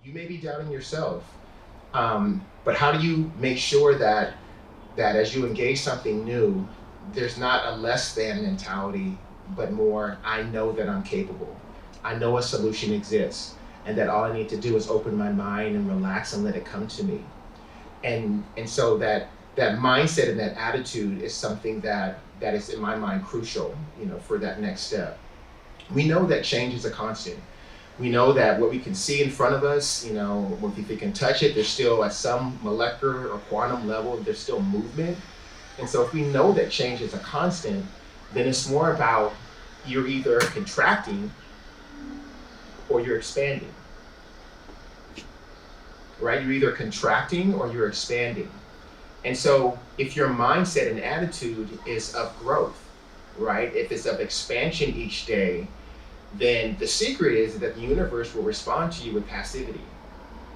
You may be doubting yourself, but how do you make sure that as you engage something new, there's not a less than mentality, but more, I know that I'm capable. I know a solution exists, and that all I need to do is open my mind and relax and let it come to me. And so that mindset and that attitude is something that is in my mind crucial, for that next step. We know that change is a constant. We know that what we can see in front of us, if we can touch it, there's still at some molecular or quantum level, there's still movement. And so if we know that change is a constant, then it's more about you're either contracting or you're expanding, right? You're either contracting or you're expanding. And so if your mindset and attitude is of growth, right? If it's of expansion each day, then the secret is that the universe will respond to you with passivity,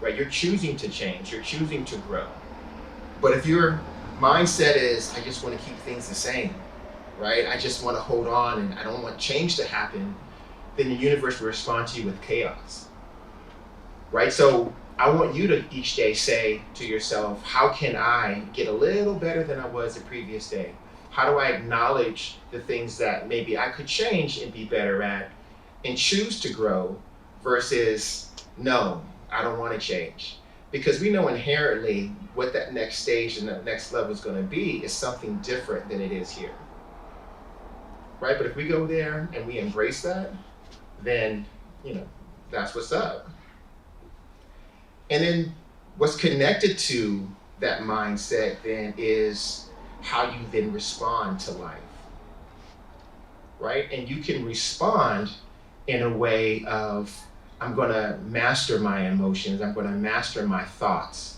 right? You're choosing to change, you're choosing to grow. But if your mindset is, I just want to keep things the same, right? I just want to hold on and I don't want change to happen, then the universe will respond to you with chaos, right? So I want you to each day say to yourself, how can I get a little better than I was the previous day? How do I acknowledge the things that maybe I could change and be better at and choose to grow versus, no, I don't want to change? Because we know inherently what that next stage and that next level is going to be is something different than it is here, right? But if we go there and we embrace that, then, that's what's up. And then what's connected to that mindset then is how you then respond to life, right? And you can respond in a way of, I'm going to master my emotions, I'm going to master my thoughts,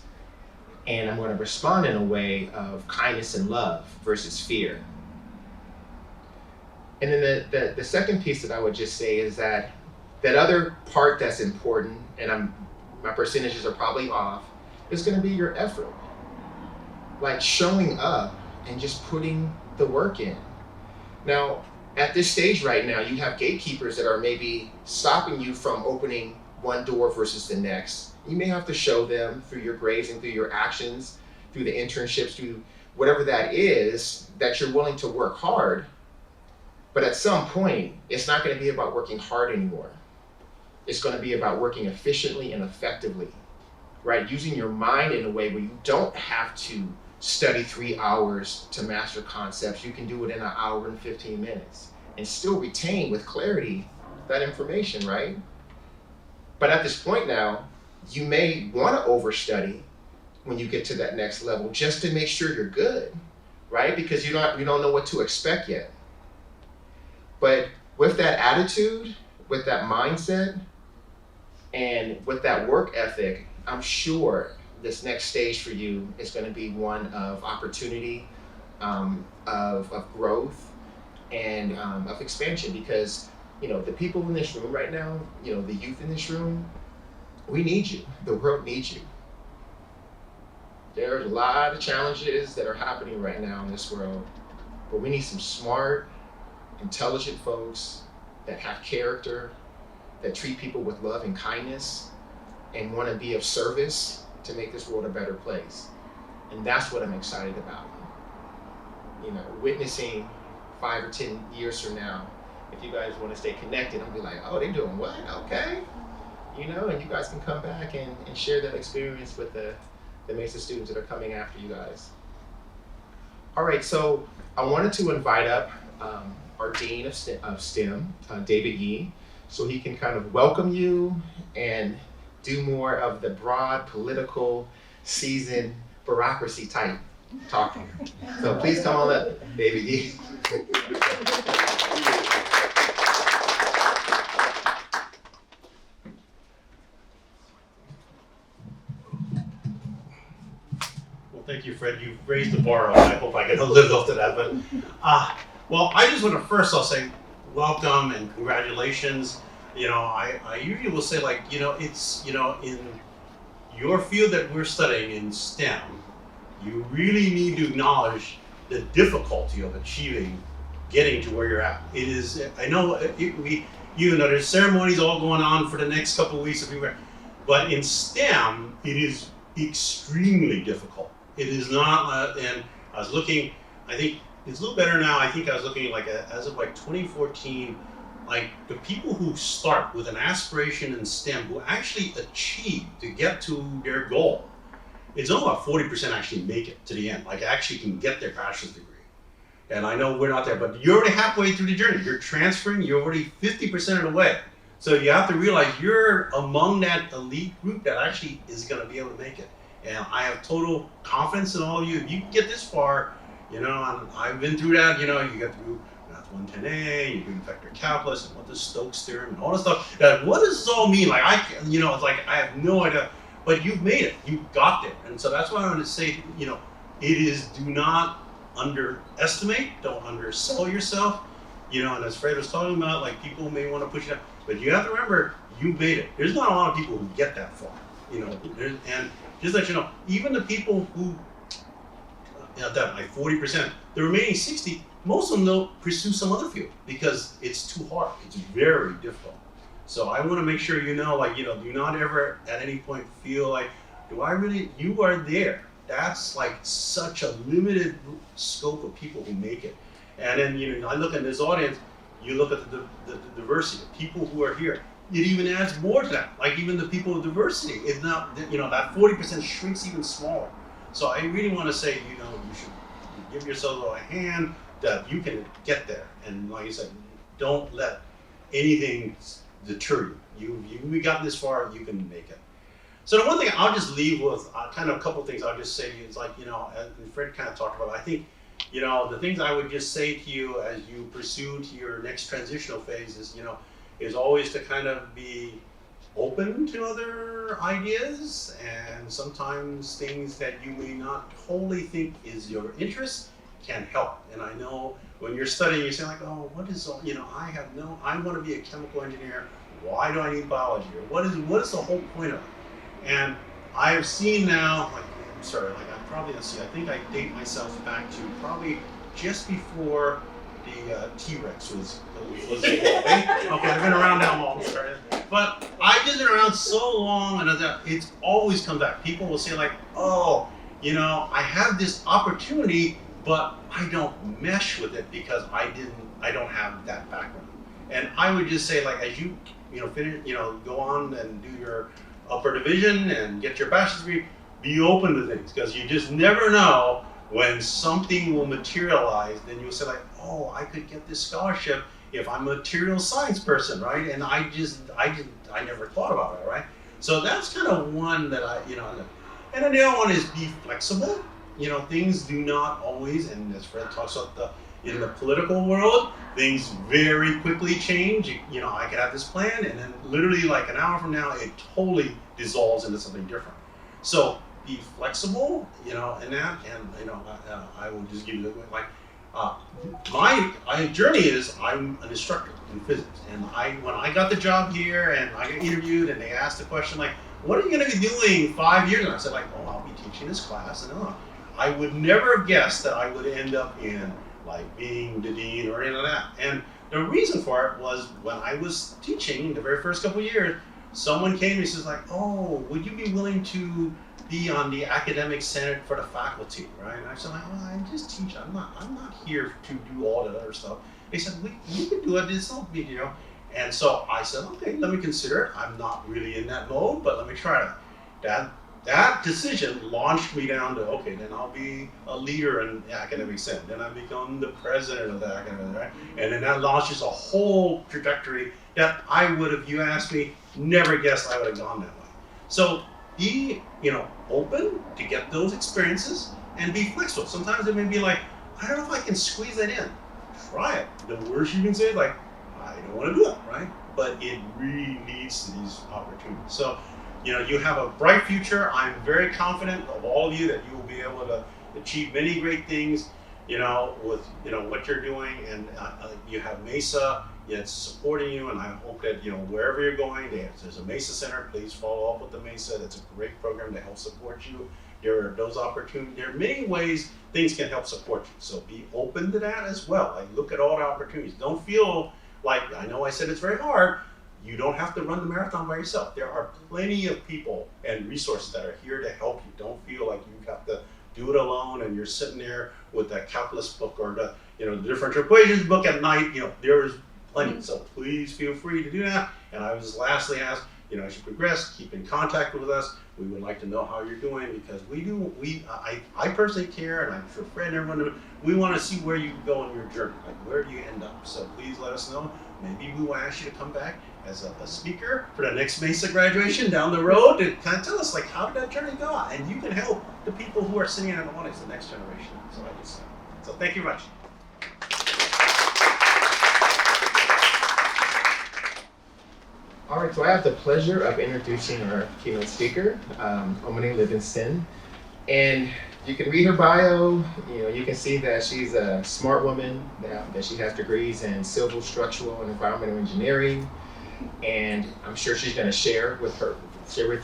and I'm going to respond in a way of kindness and love versus fear. And then the second piece that I would just say is that other part that's important, and my percentages are probably off, is going to be your effort. Like showing up and just putting the work in. Now, at this stage right now, you have gatekeepers that are maybe stopping you from opening one door versus the next. You may have to show them through your grades and through your actions, through the internships, through whatever that is, that you're willing to work hard. But at some point, it's not going to be about working hard anymore. It's going to be about working efficiently and effectively, right? Using your mind in a way where you don't have to study 3 hours to master concepts. You can do it in an hour and 15 minutes and still retain with clarity that information, right? But at this point now, you may want to overstudy when you get to that next level just to make sure you're good, right? Because you don't know what to expect yet. But with that attitude, with that mindset, and with that work ethic, I'm sure this next stage for you is going to be one of opportunity, of growth, and of expansion. Because the people in this room right now, the youth in this room, we need you. The world needs you. There's a lot of challenges that are happening right now in this world, but we need some smart, intelligent folks that have character, that treat people with love and kindness, and want to be of service to make this world a better place. And that's what I'm excited about. Witnessing 5 or 10 years from now, if you guys want to stay connected, I'll be like, oh, they're doing what? Okay. And you guys can come back and share that experience with the MESA students that are coming after you guys. All right, so I wanted to invite up our Dean of STEM, David Yee, so he can kind of welcome you and do more of the broad political seasoned bureaucracy type talking. So please come on up, David Yee. Well, thank you, Fred. You've raised the bar up. I hope I get a little up to that. But well, I just want to I'll say welcome and congratulations. I usually will say it's in your field that we're studying in STEM, you really need to acknowledge the difficulty of getting to where you're at. It is, I know even though there's ceremonies all going on for the next couple of weeks, But in STEM, it is extremely difficult. It is not, and I was looking, I think it's a little better now. I think I was looking like as of like 2014, like the people who start with an aspiration in STEM who actually achieve to get to their goal, it's only about 40% actually make it to the end, like actually can get their bachelor's degree. And I know we're not there, but you're already halfway through the journey. You're transferring, you're already 50% of the way. So you have to realize you're among that elite group that actually is going to be able to make it. And I have total confidence in all of you. If you can get this far, you know, and I've been through that, you know, you get through Math 110A, you're doing vector calculus, and what does Stokes theorem, and all this stuff. That, what does this all mean? Like, you know, it's like, I have no idea. But you've made it, you got there. And so that's why I want to say, you know, it is, do not underestimate, don't undersell yourself. You know, and as Fred was talking about, like people may want to push it up, but you have to remember, you made it. There's not a lot of people who get that far, you know, and just let you know, even the people who, that like 40%, the remaining 60, most of them don't pursue some other field because it's too hard. It's very difficult. So I want to make sure you know, like, you know, do not ever at any point feel like, do I really, you are there. That's like such a limited scope of people who make it. And then, you know, I look at this audience, you look at the diversity of people who are here. It even adds more to that. Like even the people with diversity, it's not, you know, that 40% shrinks even smaller. So I really want to say, you know, you should give yourself a hand that you can get there. And like I said, don't let anything deter you. We got this far, you can make it. So the one thing I'll just leave with, kind of a couple of things I'll just say to you is like, you know, and Fred kind of talked about it, I think, you know, the things I would just say to you as you pursue to your next transitional phase is, you know, is always to kind of be open to other ideas, and sometimes things that you may not wholly think is your interest can help. And I know when you're studying, you say like, oh, what is, you know, I want to be a chemical engineer. Why do I need biology? Or what is the whole point of it? And I've seen now, like, I'm sorry, like I'm probably, let's see, I think I date myself back to probably just before the T-Rex was okay, I've been around now long, sorry. But I've just been around so long, and it's always come back. People will say like, oh, you know, I have this opportunity, but I don't mesh with it because I don't have that background. And I would just say like, as you know, finish, you know, go on and do your upper division and get your bachelor's degree, be open to things, because you just never know when something will materialize. Then you'll say like, oh, I could get this scholarship if I'm a material science person, right? And I never thought about it, right? So that's kind of one that I, you know, and then the other one is be flexible. You know, things do not always, and as Fred talks about in the political world, things very quickly change. You know, I could have this plan, and then literally like an hour from now, it totally dissolves into something different. So be flexible, you know, in that, and you know, I will just give you like, my journey is I'm an instructor in physics, and when I got the job here and I got interviewed, and they asked the question like, what are you going to be doing 5 years? And I said like, oh, I'll be teaching this class, and I would never have guessed that I would end up in like being the dean or anything like that. And the reason for it was when I was teaching the very first couple of years, someone came to me and says like, oh, would you be willing to be on the academic senate for the faculty, right? And I said like, oh, I just teach. I'm not here to do all that other stuff. They said, we can do it. It's not big, you know. And so I said, okay, let me consider it. I'm not really in that mode, but let me try it. That decision launched me down to, okay, then I'll be a leader in the academic senate. Then I become the president of the academic, right? And then that launches a whole trajectory that I would have, you asked me, never guessed I would have gone that way. So be, you know, open to get those experiences and be flexible. Sometimes it may be like, I don't know if I can squeeze that in. Try it. The worst you can say is like, I don't want to do it, right? But it really leads to these opportunities. So, you know, you have a bright future. I'm very confident of all of you that you will be able to achieve many great things, you know, with, you know, what you're doing. And you have MESA that's supporting you, and I hope that, you know, wherever you're going, there's a MESA Center. Please follow up with the MESA. That's a great program to help support you. There are those opportunities. There are many ways things can help support you. So be open to that as well. Like, look at all the opportunities. Don't feel like, I know I said it's very hard. You don't have to run the marathon by yourself. There are plenty of people and resources that are here to help you. Don't feel like you have to do it alone and you're sitting there with that calculus book or the differential equations book at night. There is plenty. So please feel free to do that. And I would just lastly ask, as you progress, keep in contact with us. We would like to know how you're doing because I personally care, and I'm sure Fred and everyone, we want to see where you go on your journey, like where do you end up. So please let us know. Maybe we will ask you to come back as a speaker for the next MESA graduation down the road and kind of tell us, like, how did that journey go? And you can help the people who are sitting in the audience, the next generation. So thank you very much. All right, so I have the pleasure of introducing our keynote speaker, Omoné Livingston. And you can read her bio. You can see that she's a smart woman, that she has degrees in civil, structural, and environmental engineering. And I'm sure she's going to share with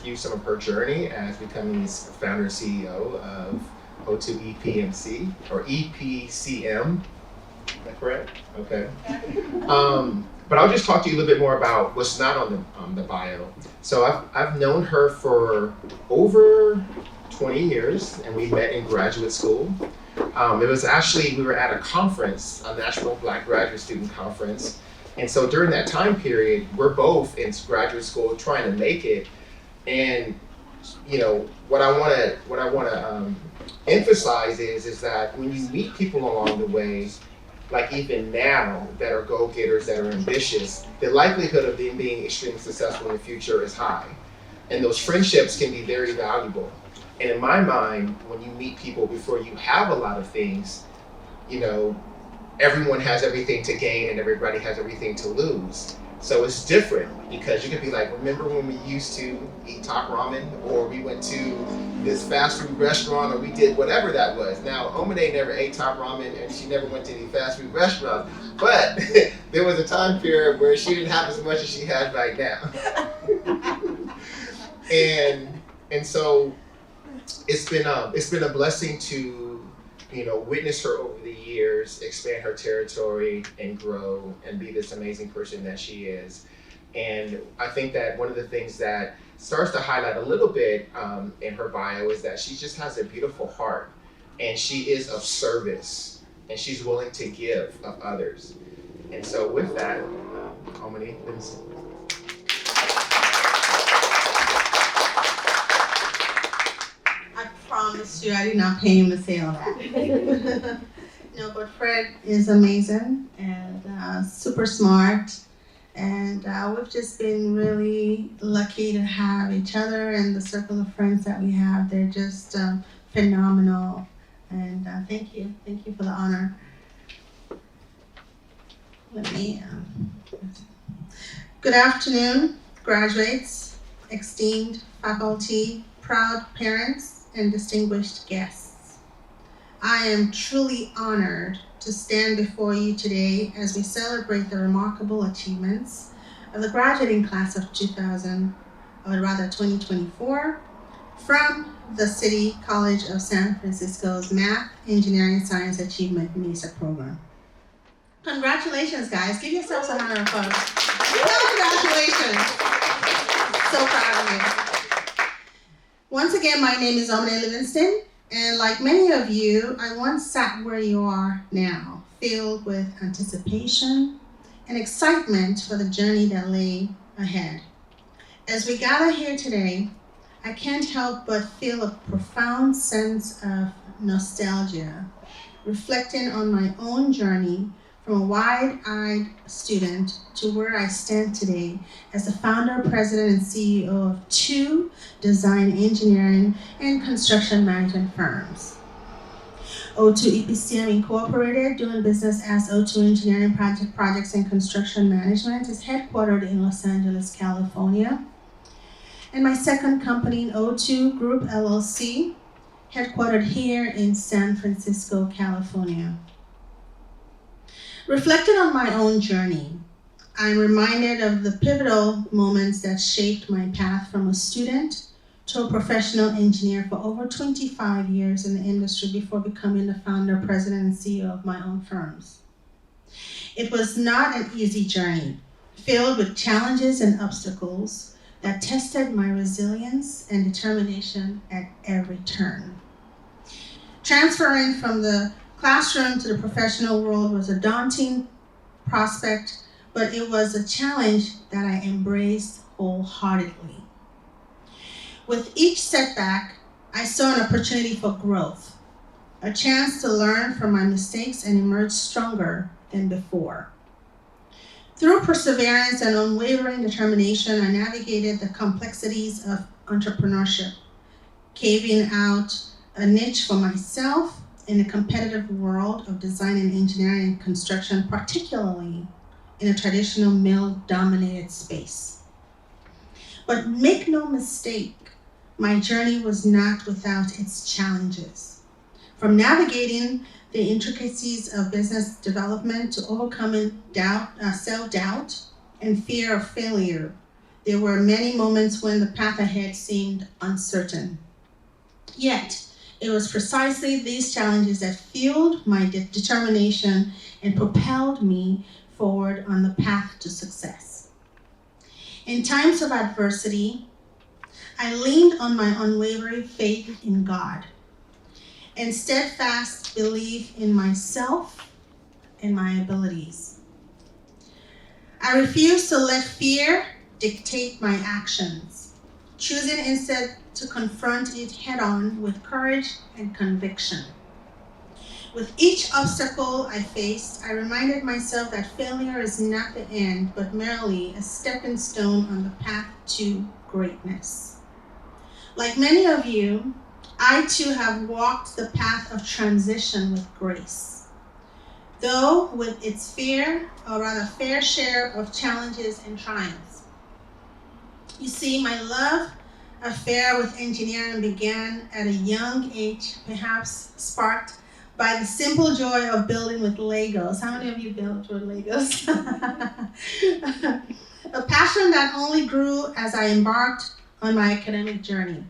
you some of her journey as becoming the founder and CEO of O2 EPMC, or EPCM. Is that correct? Okay. But I'll just talk to you a little bit more about what's not on the bio. So I've known her for over 20 years, and we met in graduate school. It was actually, we were at a conference, a National Black Graduate Student Conference. And so during that time period, we're both in graduate school trying to make it. And what I want to emphasize is that when you meet people along the way, like even now, that are go-getters, that are ambitious, the likelihood of them being extremely successful in the future is high. And those friendships can be very valuable. And in my mind, when you meet people before you have a lot of things, everyone has everything to gain and everybody has everything to lose. So it's different because you could be like, remember when we used to eat top ramen, or we went to this fast food restaurant, or we did whatever that was. Now, Omoné never ate top ramen and she never went to any fast food restaurants, but there was a time period where she didn't have as much as she has right now. and so it's been a blessing to witness her over the years, expand her territory and grow and be this amazing person that she is. And I think that one of the things that starts to highlight a little bit in her bio is that she just has a beautiful heart, and she is of service, and she's willing to give of others. And so with that, Omoné Livingston. I promise you, I did not pay him to say all that. No, but Fred is amazing and super smart. And we've just been really lucky to have each other and the circle of friends that we have. They're just phenomenal. And thank you for the honor. Good afternoon, graduates, esteemed faculty, proud parents, and distinguished guests. I am truly honored to stand before you today as we celebrate the remarkable achievements of the graduating class of 2024 from the City College of San Francisco's Math, Engineering, Science Achievement MESA program. Congratulations, guys. Give yourselves a round of applause. Congratulations. So proud of you. Once again, my name is Omoné Livingston. And like many of you, I once sat where you are now, filled with anticipation and excitement for the journey that lay ahead. As we gather here today, I can't help but feel a profound sense of nostalgia, reflecting on my own journey from a wide-eyed student to where I stand today as the founder, president, and CEO of 2 design, engineering, and construction management firms. O2 EPCM Incorporated, doing business as O2 Engineering Projects and Construction Management, is headquartered in Los Angeles, California. And my second company, O2 Group LLC, headquartered here in San Francisco, California. Reflecting on my own journey, I'm reminded of the pivotal moments that shaped my path from a student to a professional engineer for over 25 years in the industry before becoming the founder, president, and CEO of my own firms. It was not an easy journey, filled with challenges and obstacles that tested my resilience and determination at every turn. Transferring from the classroom to the professional world was a daunting prospect, but it was a challenge that I embraced wholeheartedly. With each setback, I saw an opportunity for growth, a chance to learn from my mistakes and emerge stronger than before. Through perseverance and unwavering determination, I navigated the complexities of entrepreneurship, carving out a niche for myself in the competitive world of design and engineering and construction, particularly in a traditional male-dominated space. But make no mistake, my journey was not without its challenges. From navigating the intricacies of business development to overcoming self-doubt and fear of failure, there were many moments when the path ahead seemed uncertain. Yet, it was precisely these challenges that fueled my determination and propelled me forward on the path to success. In times of adversity, I leaned on my unwavering faith in God and steadfast belief in myself and my abilities. I refused to let fear dictate my actions, choosing instead to confront it head-on with courage and conviction. With each obstacle I faced, I reminded myself that failure is not the end, but merely a stepping stone on the path to greatness. Like many of you, I too have walked the path of transition with grace, though with its fair share of challenges and triumphs. You see, my love affair with engineering began at a young age, perhaps sparked by the simple joy of building with Legos. How many of you built with Legos? A passion that only grew as I embarked on my academic journey.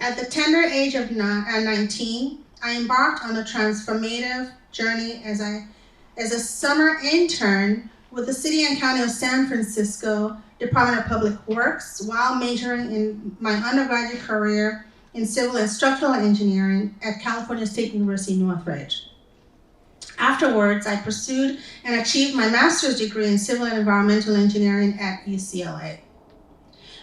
At the tender age of 19, I embarked on a transformative journey as a summer intern with the City and County of San Francisco Department of Public Works while majoring in my undergraduate career in civil and structural engineering at California State University, Northridge. Afterwards, I pursued and achieved my master's degree in civil and environmental engineering at UCLA.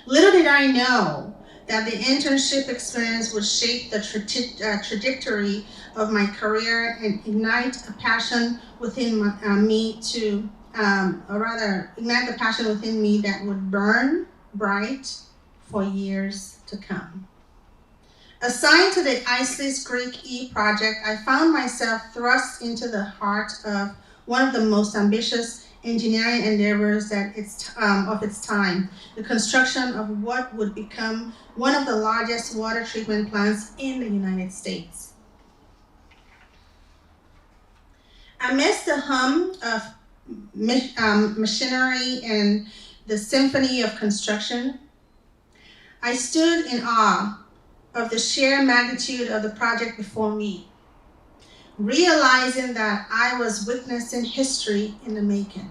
Little did I know that the internship experience would shape the trajectory of my career and ignite a passion within ignite the passion within me that would burn bright for years to come. Assigned to the Isis Greek E project, I found myself thrust into the heart of one of the most ambitious engineering endeavors of its time, the construction of what would become one of the largest water treatment plants in the United States. Amidst the hum of machinery and the symphony of construction, I stood in awe of the sheer magnitude of the project before me, realizing that I was witnessing history in the making.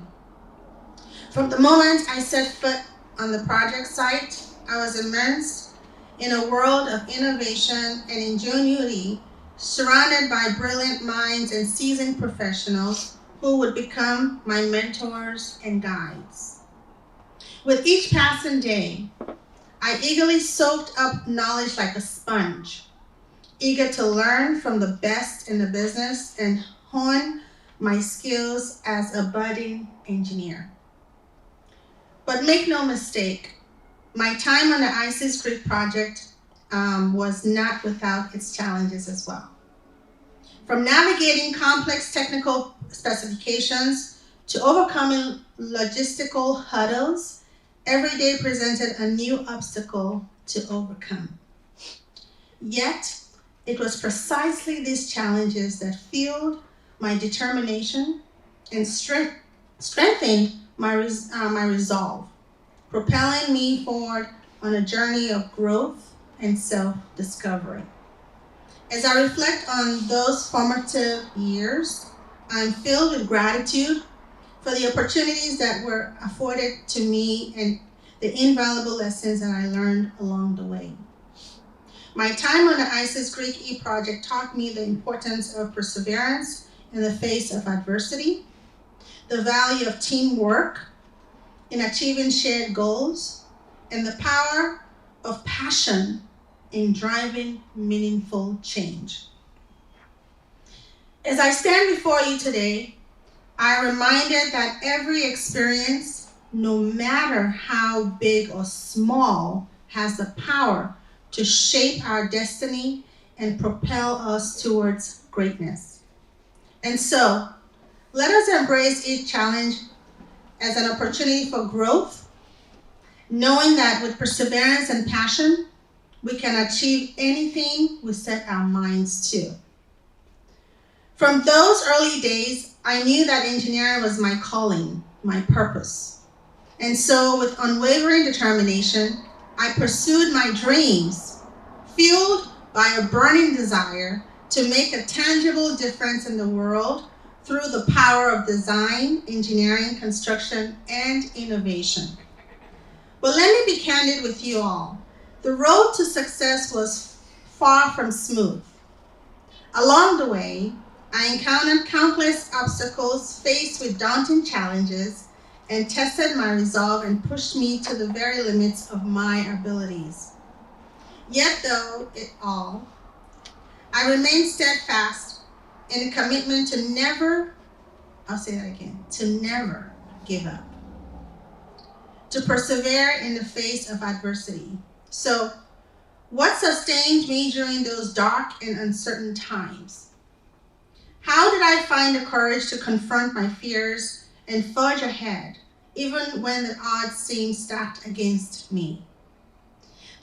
From the moment I set foot on the project site, I was immersed in a world of innovation and ingenuity, surrounded by brilliant minds and seasoned professionals who would become my mentors and guides. With each passing day, I eagerly soaked up knowledge like a sponge, eager to learn from the best in the business and hone my skills as a budding engineer. But make no mistake, my time on the Isis Creek project was not without its challenges as well. From navigating complex technical specifications to overcoming logistical hurdles, every day presented a new obstacle to overcome. Yet, it was precisely these challenges that fueled my determination and strengthened my resolve, propelling me forward on a journey of growth and self-discovery. As I reflect on those formative years, I'm filled with gratitude for the opportunities that were afforded to me and the invaluable lessons that I learned along the way. My time on the ISIS Greek E-Project taught me the importance of perseverance in the face of adversity, the value of teamwork in achieving shared goals, and the power of passion in driving meaningful change. As I stand before you today, I am reminded that every experience, no matter how big or small, has the power to shape our destiny and propel us towards greatness. And so, let us embrace each challenge as an opportunity for growth, knowing that with perseverance and passion, we can achieve anything we set our minds to. From those early days, I knew that engineering was my calling, my purpose. And so, with unwavering determination, I pursued my dreams, fueled by a burning desire to make a tangible difference in the world through the power of design, engineering, construction, and innovation. But let me be candid with you all. The road to success was far from smooth. Along the way, I encountered countless obstacles, faced with daunting challenges, and tested my resolve and pushed me to the very limits of my abilities. Yet though it all, I remained steadfast in a commitment to never, I'll say that again, to never give up, to persevere in the face of adversity. So, what sustained me during those dark and uncertain times? How did I find the courage to confront my fears and forge ahead, even when the odds seemed stacked against me?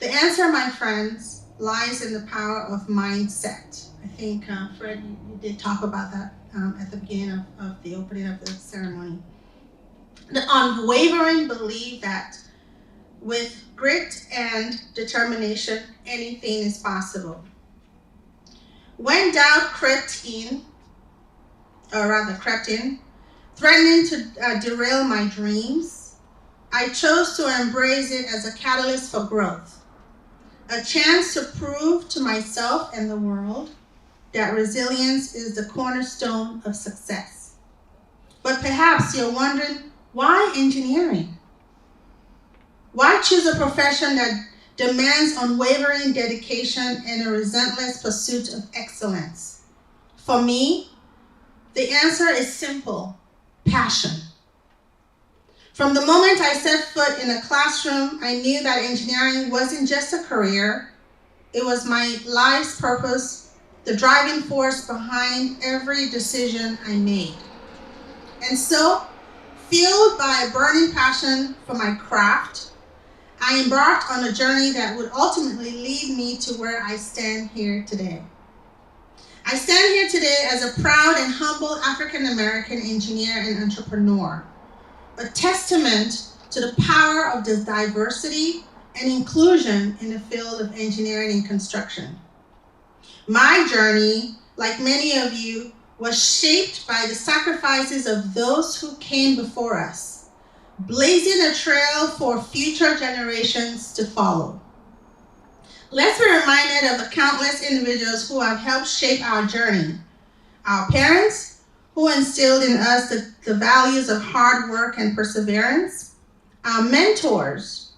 The answer, my friends, lies in the power of mindset. I think, Fred, you did talk about that at the beginning of the opening of the ceremony. The unwavering belief that with grit and determination, anything is possible. When doubt crept in, threatening to derail my dreams, I chose to embrace it as a catalyst for growth, a chance to prove to myself and the world that resilience is the cornerstone of success. But perhaps you're wondering, why engineering? Why choose a profession that demands unwavering dedication and a relentless pursuit of excellence? For me, the answer is simple: passion. From the moment I set foot in a classroom, I knew that engineering wasn't just a career, it was my life's purpose, the driving force behind every decision I made. And so, fueled by a burning passion for my craft, I embarked on a journey that would ultimately lead me to where I stand here today. I stand here today as a proud and humble African-American engineer and entrepreneur, a testament to the power of this diversity and inclusion in the field of engineering and construction. My journey, like many of you, was shaped by the sacrifices of those who came before us, blazing a trail for future generations to follow. Let's be reminded of the countless individuals who have helped shape our journey. Our parents, who instilled in us the values of hard work and perseverance. Our mentors,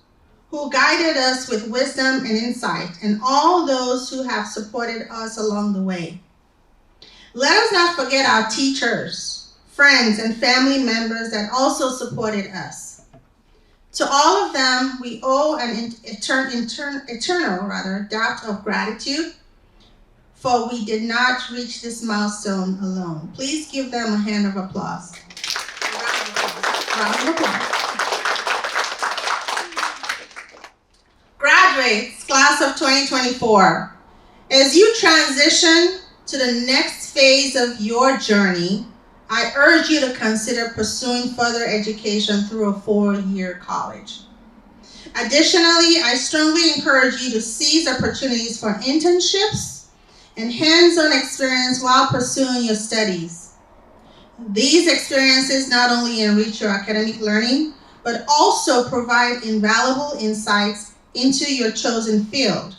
who guided us with wisdom and insight, and all those who have supported us along the way. Let us not forget our teachers, friends, and family members that also supported us. To all of them, we owe an eternal debt of gratitude, for we did not reach this milestone alone. Please give them a hand of applause. Round of applause. Graduates, class of 2024, as you transition to the next phase of your journey, I urge you to consider pursuing further education through a 4-year college. Additionally, I strongly encourage you to seize opportunities for internships and hands-on experience while pursuing your studies. These experiences not only enrich your academic learning, but also provide invaluable insights into your chosen field,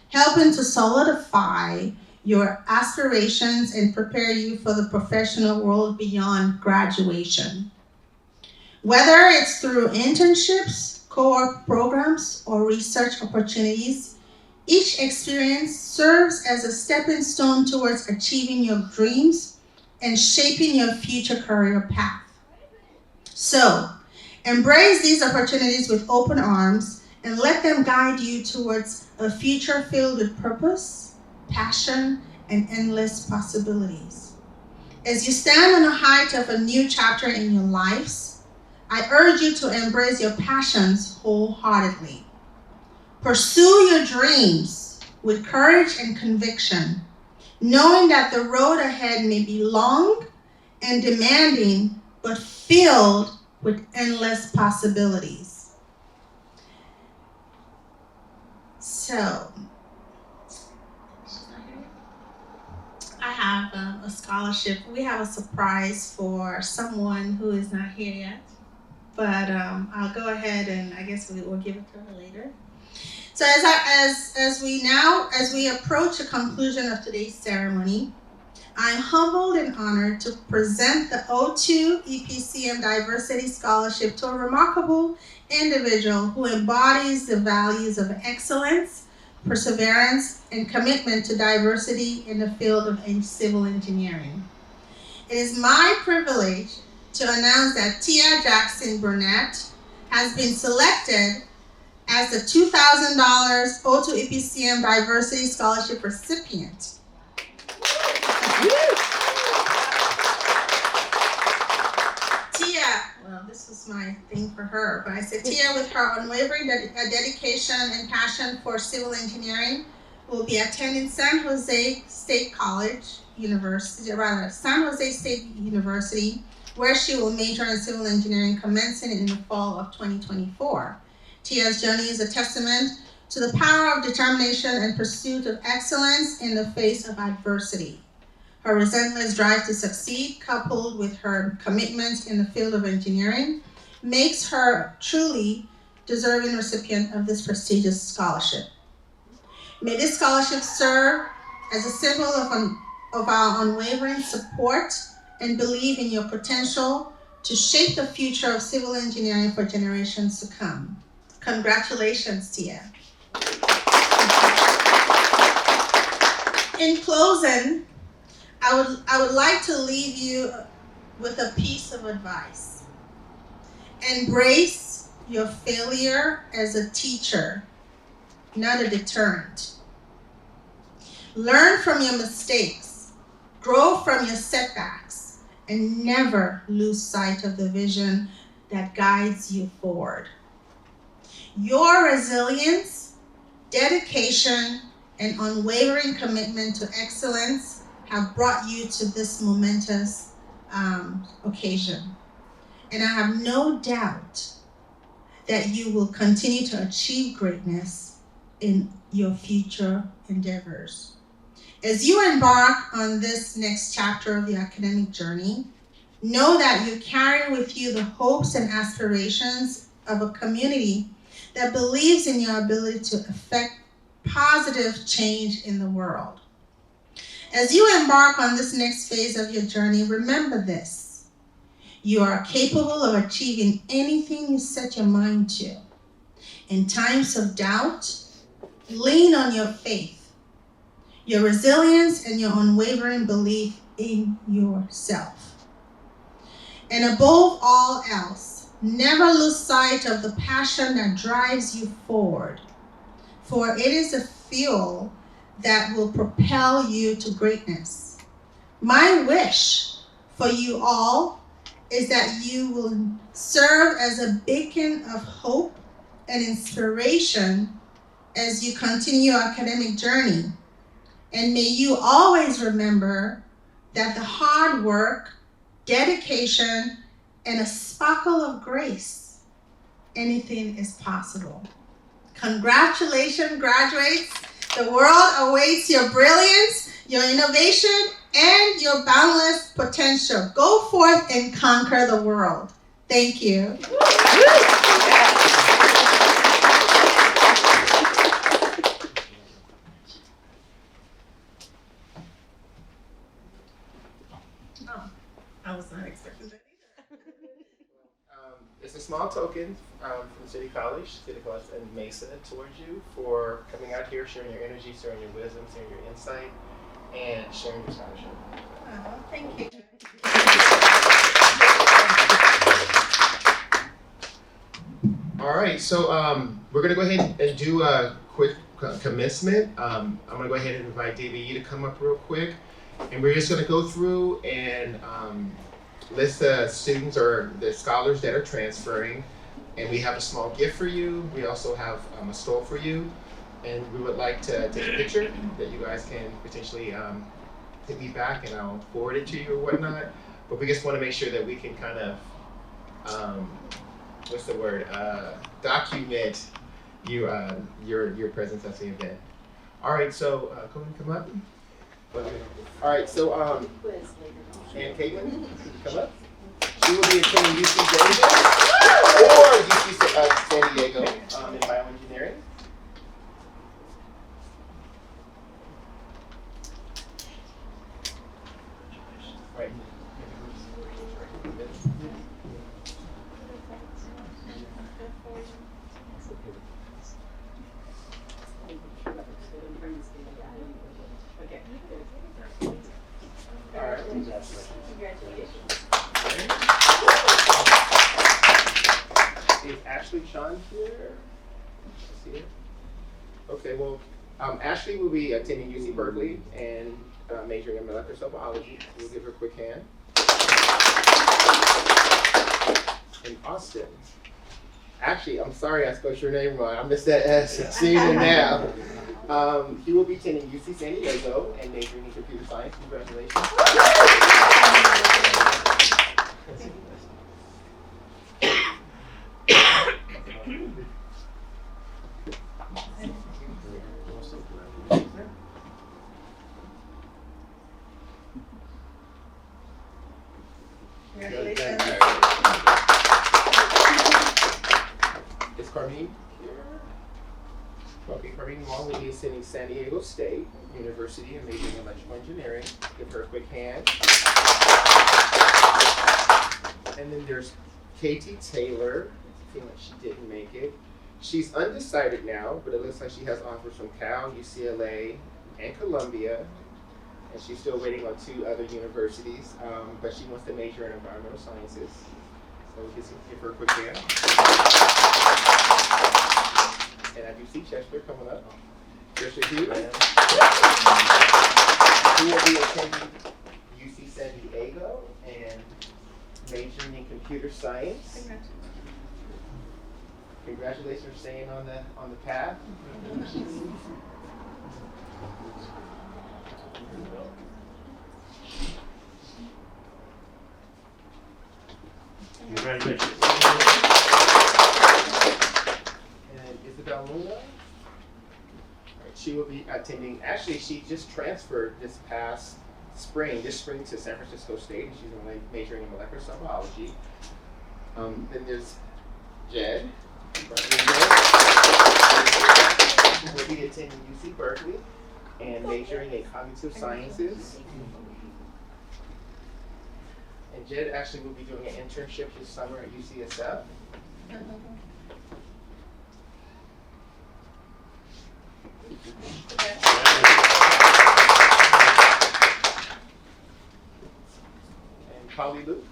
helping to solidify your aspirations and prepare you for the professional world beyond graduation. Whether it's through internships, co-op programs, or research opportunities, each experience serves as a stepping stone towards achieving your dreams and shaping your future career path. So, embrace these opportunities with open arms and let them guide you towards a future filled with purpose, passion, and endless possibilities. As you stand on the height of a new chapter in your lives, I urge you to embrace your passions wholeheartedly. Pursue your dreams with courage and conviction, knowing that the road ahead may be long and demanding, but filled with endless possibilities. So, I have a scholarship. We have a surprise for someone who is not here yet, but I'll go ahead and I guess we'll give it to her later. So as we approach the conclusion of today's ceremony, I'm humbled and honored to present the O2 EPCM Diversity Scholarship to a remarkable individual who embodies the values of excellence, perseverance, and commitment to diversity in the field of civil engineering. It is my privilege to announce that Tia Jackson Burnett has been selected as the $2,000 O2 EPCM Diversity Scholarship recipient. Tia, well, this was my thing for her, but I said Tia, with her unwavering dedication and passion for civil engineering, will be attending San Jose State University, where she will major in civil engineering commencing in the fall of 2024. Tia's journey is a testament to the power of determination and pursuit of excellence in the face of adversity. Her relentless drive to succeed, coupled with her commitment in the field of engineering, makes her truly deserving recipient of this prestigious scholarship. May this scholarship serve as a symbol of our unwavering support and belief in your potential to shape the future of civil engineering for generations to come. Congratulations, Tia. In closing, I would like to leave you with a piece of advice. Embrace your failure as a teacher, not a deterrent. Learn from your mistakes, grow from your setbacks, and never lose sight of the vision that guides you forward. Your resilience, dedication, and unwavering commitment to excellence have brought you to this momentous occasion. And I have no doubt that you will continue to achieve greatness in your future endeavors. As you embark on this next chapter of your academic journey, know that you carry with you the hopes and aspirations of a community that believes in your ability to affect positive change in the world. As you embark on this next phase of your journey, remember this: you are capable of achieving anything you set your mind to. In times of doubt, lean on your faith, your resilience, and your unwavering belief in yourself. And above all else, never lose sight of the passion that drives you forward, for it is a fuel that will propel you to greatness. My wish for you all is that you will serve as a beacon of hope and inspiration as you continue your academic journey. And may you always remember that the hard work, dedication, and a sparkle of grace, anything is possible. Congratulations, graduates. The world awaits your brilliance, your innovation, and your boundless potential. Go forth and conquer the world. Thank you. I was not expecting that either. It's a small token from City College and MESA towards you for coming out here, sharing your energy, sharing your wisdom, sharing your insight, and sharing your scholarship. Oh, thank you. All right, so we're gonna go ahead and do a quick commencement. I'm gonna go ahead and invite DBE to come up real quick, and we're just gonna go through and list the students or the scholars that are transferring, and we have a small gift for you. We also have a stole for you, and we would like to take a picture that you guys can potentially hit me back, and I'll forward it to you or whatnot. But we just want to make sure that we can kind of document your presence at the event. All right, so go ahead and come up. All right, so and Caitlin, come up. She will be attending UC Davis or UC San Diego in bioengineering. Right. All right. Congratulations. Is Ashley Sean here? See her? Okay, well, Ashley will be attending UC Berkeley and majoring in molecular cell biology. We'll give her a quick hand. And Austin. Actually, I'm sorry I spelled your name wrong. I missed that S. Seeing it now. He will be attending UC San Diego and majoring in computer science. Congratulations. Congratulations. Is Carmine here? Okay, Carmine Wong will be attending San Diego State University and majoring in electrical engineering. Give her a quick hand. And then there's Katie Taylor. I feel like she didn't make it. She's undecided now, but it looks like she has offers from Cal, UCLA, and Columbia. And she's still waiting on 2 other universities, but she wants to major in environmental sciences. So we can give her a quick hand. And I do see Chester coming up. Chester Hughes. He will be attending UC San Diego and majoring in computer science. Congratulations for staying on the path. Congratulations. And Isabel Luna. All right, she will be attending, actually she just transferred this spring to San Francisco State, and she's majoring in molecular cell biology. Then there's Jed. Who will be attending UC Berkeley and majoring in cognitive sciences. And Jed actually will be doing an internship this summer at UCSF. And Polly Luke.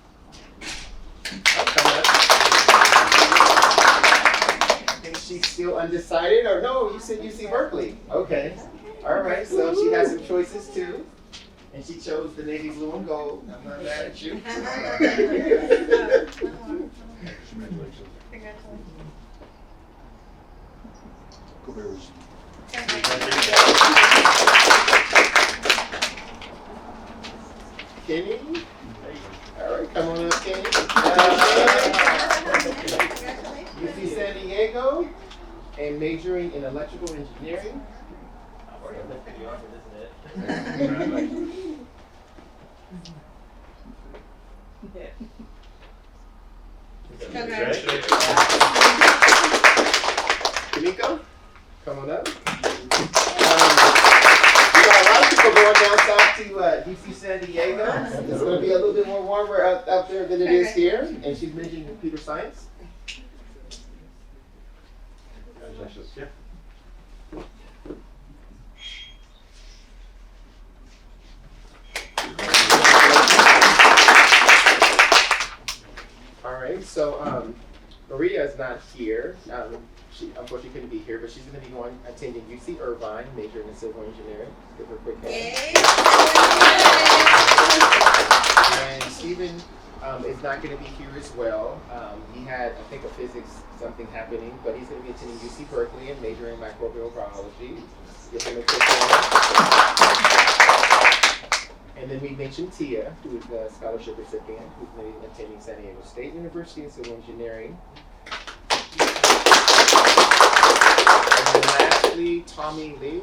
I think she's still undecided, or no, you said UC Berkeley. Okay. All right, so she has some choices too. And she chose the navy blue and gold. I'm not mad at you. Congratulations. Go Bears. Kenny? All right, come on up, Kenny. UC San Diego and majoring in electrical engineering. Congratulations. Kimiko, come on up. We got a lot of people going down south to UC San Diego. It's going to be a little bit more warmer out there than it is here. And she's majoring in computer science. Congratulations. Yeah. All right, so Maria is not here. She unfortunately couldn't be here, but she's going to be attending UC Irvine, majoring in civil engineering. Give her a quick hand. And Stephen is not going to be here as well. He had, I think, a physics something happening, but he's going to be attending UC Berkeley and majoring in microbial biology. Give him a quick hand. And then we mentioned Tia, who is the scholarship recipient, who's going to be attending San Diego State University in civil engineering. And then lastly, Tommy Lee.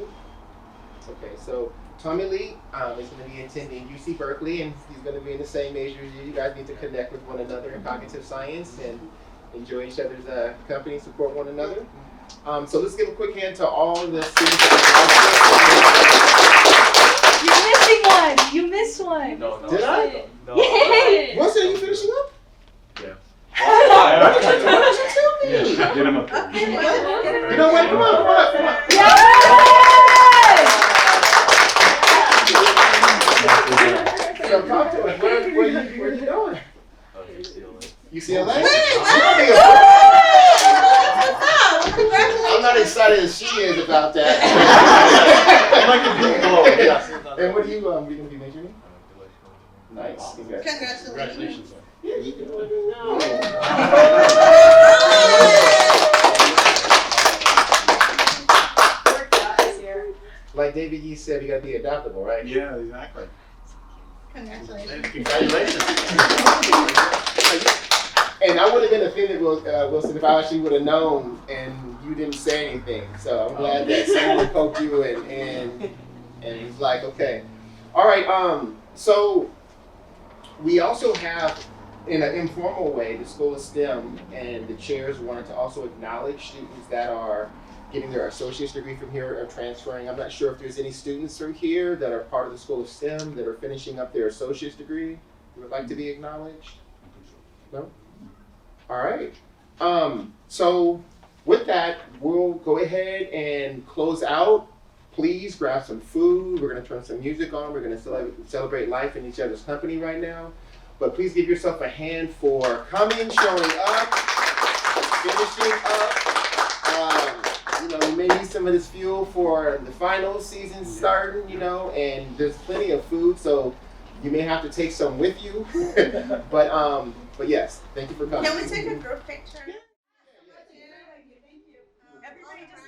Okay, so Tommy Lee is going to be attending UC Berkeley, and he's going to be in the same major as you. You guys need to connect with one another in cognitive science and enjoy each other's company, support one another. So let's give a quick hand to all the students. You're missing one. You missed one. No. Did I? No. Yay! What's that? You finishing up? Yeah. Why did you tell me? Get him up there. You know what? Come on. So talk to us. Where are you going? UCLA? I'm not excited as she is about that. And what are you going to be majoring in? Nice. Congratulations. Yeah, you can let me know. Like David Yee said, you got to be adaptable, right? Yeah, exactly. Congratulations. Congratulations. And I would have been offended, Wilson, if I actually would have known and you didn't say anything. So I'm glad that someone poked you and it's like, okay. All right, so we also have, in an informal way, the School of STEM and the chairs wanted to also acknowledge students that are getting their associate's degree from here or transferring. I'm not sure if there's any students from here that are part of the School of STEM that are finishing up their associate's degree who would like to be acknowledged. No? All right. So with that, we'll go ahead and close out. Please grab some food. We're going to turn some music on. We're going to celebrate life in each other's company right now. But please give yourself a hand for coming, showing up, finishing up. You may need some of this fuel for the final season starting, and there's plenty of food, so you may have to take some with you. But yes, thank you for coming. Can we take a group picture? Yeah. Everybody just